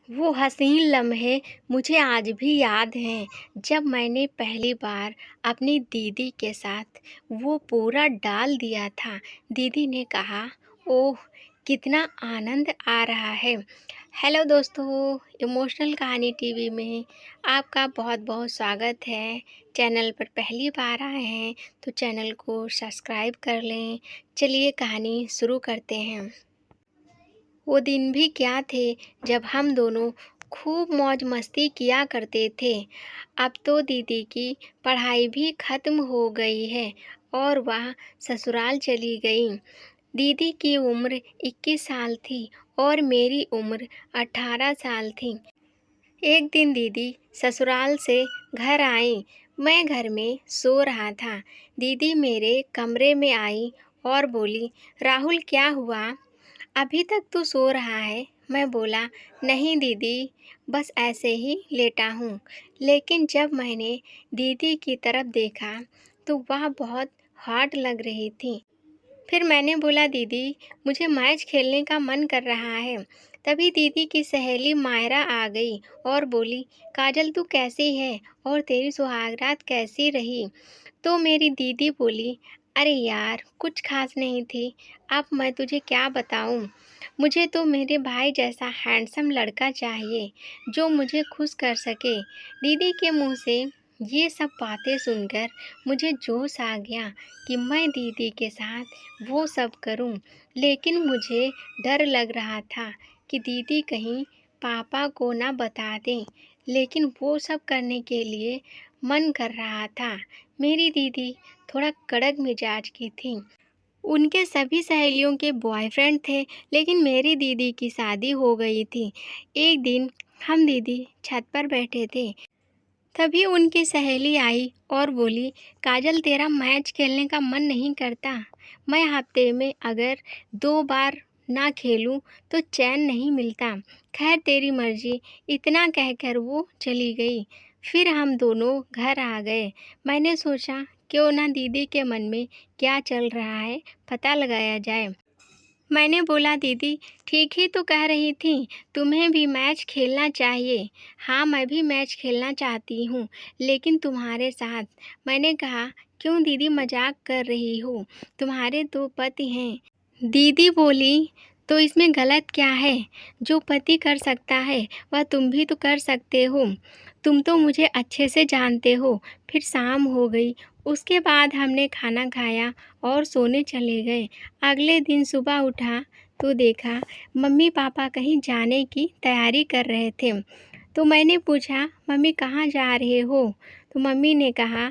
वो हसीन लम्हे मुझे आज भी याद हैं, जब मैंने पहली बार अपनी दीदी के साथ वो पूरा डाल दिया था। दीदी ने कहा, ओह! कितना आनंद आ रहा है। हेलो दोस्तों, इमोशनल कहानी टीवी में आपका बहुत-बहुत स्वागत है। चैनल पर पहली बार आए हैं, तो चैनल को सब्सक्राइब कर लें। चलिए कहानी शुरू करते हैं। वो दिन भी क्या थे जब हम दोनों खूब मौज मस्ती किया करते थे। अब तो दीदी की पढ़ाई भी ख़त्म हो गई है और वह ससुराल चली गई। दीदी की उम्र 21 साल थी और मेरी उम्र 18 साल थी। एक दिन दीदी ससुराल से घर आई। मैं घर में सो रहा था। दीदी मेरे कमरे में आई और बोली, राहुल क्या हुआ? अभी तक तू सो रहा है? मैं बोला, नहीं दीदी, बस ऐसे ही लेटा हूँ। लेकिन जब मैंने दीदी की तरफ देखा तो वह बहुत हॉट लग रही थी। फिर मैंने बोला, दीदी, मुझे मैच खेलने का मन कर रहा है। तभी दीदी की सहेली मायरा आ गई और बोली, काजल तू कैसी है और तेरी सुहागरात कैसी रही? तो मेरी दीदी बोली, अरे यार, कुछ खास नहीं थी। अब मैं तुझे क्या बताऊं? मुझे तो मेरे भाई जैसा हैंडसम लड़का चाहिए, जो मुझे खुश कर सके। दीदी के मुंह से ये सब बातें सुनकर मुझे जोश आ गया कि मैं दीदी के साथ वो सब करूं। लेकिन मुझे डर लग रहा था कि दीदी कहीं पापा को ना बता दें। लेकिन वो सब करने के लिए मन कर रहा था। मेरी दीदी थोड़ा कड़क मिजाज की थी। उनके सभी सहेलियों के बॉयफ्रेंड थे, लेकिन मेरी दीदी की शादी हो गई थी। एक दिन हम दीदी छत पर बैठे थे, तभी उनकी सहेली आई और बोली, काजल तेरा मैच खेलने का मन नहीं करता? मैं हफ्ते में अगर 2 बार ना खेलूं तो चैन नहीं मिलता। खैर तेरी मर्जी। इतना कहकर वो चली गई। फिर हम दोनों घर आ गए। मैंने सोचा क्यों ना दीदी के मन में क्या चल रहा है पता लगाया जाए। मैंने बोला, दीदी ठीक ही तो कह रही थी, तुम्हें भी मैच खेलना चाहिए। हाँ मैं भी मैच खेलना चाहती हूँ, लेकिन तुम्हारे साथ। मैंने कहा, क्यों दीदी मजाक कर रही हो? तुम्हारे 2 पति हैं। दीदी बोली, तो इसमें गलत क्या है? जो पति कर सकता है वह तुम भी तो कर सकते हो। तुम तो मुझे अच्छे से जानते हो। फिर शाम हो गई। उसके बाद हमने खाना खाया और सोने चले गए। अगले दिन सुबह उठा तो देखा मम्मी पापा कहीं जाने की तैयारी कर रहे थे। तो मैंने पूछा, मम्मी कहाँ जा रहे हो? तो मम्मी ने कहा,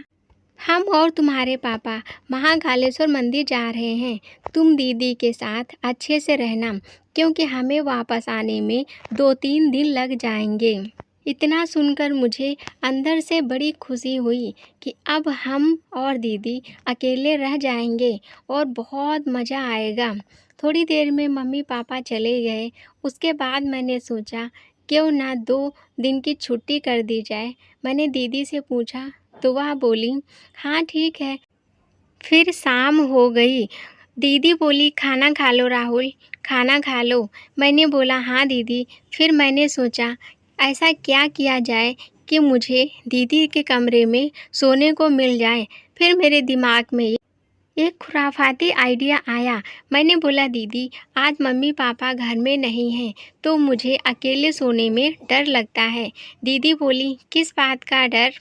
हम और तुम्हारे पापा महाकालेश्वर मंदिर जा रहे हैं। तुम दीदी के साथ अच्छे से रहना, क्योंकि हमें वापस आने में 2-3 दिन लग जाएंगे। इतना सुनकर मुझे अंदर से बड़ी खुशी हुई कि अब हम और दीदी अकेले रह जाएंगे और बहुत मज़ा आएगा। थोड़ी देर में मम्मी पापा चले गए। उसके बाद मैंने सोचा क्यों ना 2 दिन की छुट्टी कर दी जाए। मैंने दीदी से पूछा तो वह बोली, हाँ ठीक है। फिर शाम हो गई। दीदी बोली, खाना खा लो राहुल, खाना खा लो। मैंने बोला, हाँ दीदी। फिर मैंने सोचा ऐसा क्या किया जाए कि मुझे दीदी के कमरे में सोने को मिल जाए। फिर मेरे दिमाग में एक खुराफाती आइडिया आया। मैंने बोला, दीदी आज मम्मी पापा घर में नहीं हैं, तो मुझे अकेले सोने में डर लगता है। दीदी बोली, किस बात का डर?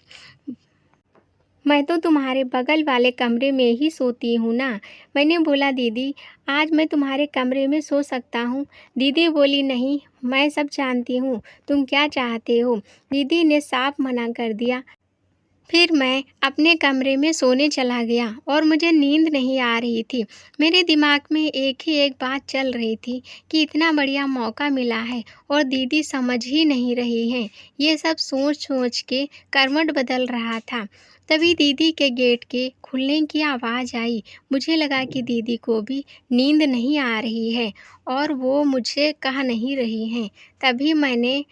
मैं तो तुम्हारे बगल वाले कमरे में ही सोती हूँ ना। मैंने बोला, दीदी आज मैं तुम्हारे कमरे में सो सकता हूँ? दीदी बोली, नहीं, मैं सब जानती हूँ, तुम क्या चाहते हो। दीदी ने साफ मना कर दिया। फिर मैं अपने कमरे में सोने चला गया और मुझे नींद नहीं आ रही थी। मेरे दिमाग में एक ही एक बात चल रही थी कि इतना बढ़िया मौका मिला है और दीदी समझ ही नहीं रही हैं। ये सब सोच-सोच के करवट बदल रहा था। तभी दीदी के गेट के खुलने की आवाज़ आई। मुझे लगा कि दीदी को भी नींद नहीं आ रही है और वो मुझसे कह नहीं रही हैं। तभी मैंने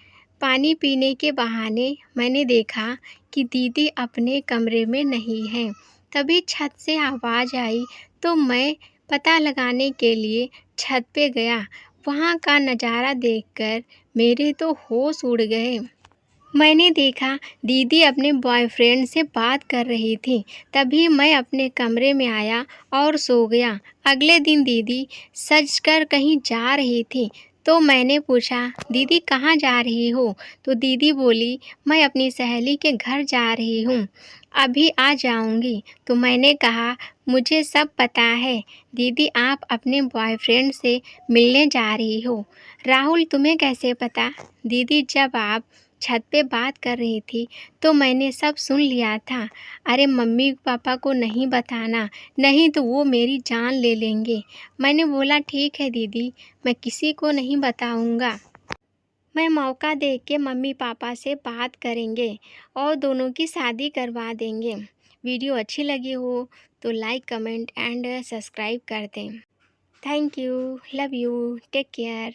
पानी पीने के बहाने मैंने देखा कि दीदी अपने कमरे में नहीं हैं। तभी छत से आवाज़ आई तो मैं पता लगाने के लिए छत पे गया। वहाँ का नज़ारा देखकर मेरे तो होश उड़ गए। मैंने देखा दीदी अपने बॉयफ्रेंड से बात कर रही थी। तभी मैं अपने कमरे में आया और सो गया। अगले दिन दीदी सजकर कहीं जा रही थी, तो मैंने पूछा, दीदी कहाँ जा रही हो? तो दीदी बोली, मैं अपनी सहेली के घर जा रही हूँ, अभी आ जाऊँगी। तो मैंने कहा, मुझे सब पता है दीदी, आप अपने बॉयफ्रेंड से मिलने जा रही हो। राहुल, तुम्हें कैसे पता? दीदी, जब आप छत पे बात कर रही थी तो मैंने सब सुन लिया था। अरे मम्मी पापा को नहीं बताना, नहीं तो वो मेरी जान ले लेंगे। मैंने बोला, ठीक है दीदी, मैं किसी को नहीं बताऊंगा। मैं मौका देख के मम्मी पापा से बात करेंगे और दोनों की शादी करवा देंगे। वीडियो अच्छी लगी हो तो लाइक कमेंट एंड सब्सक्राइब कर दें। Thank you, love you, take care.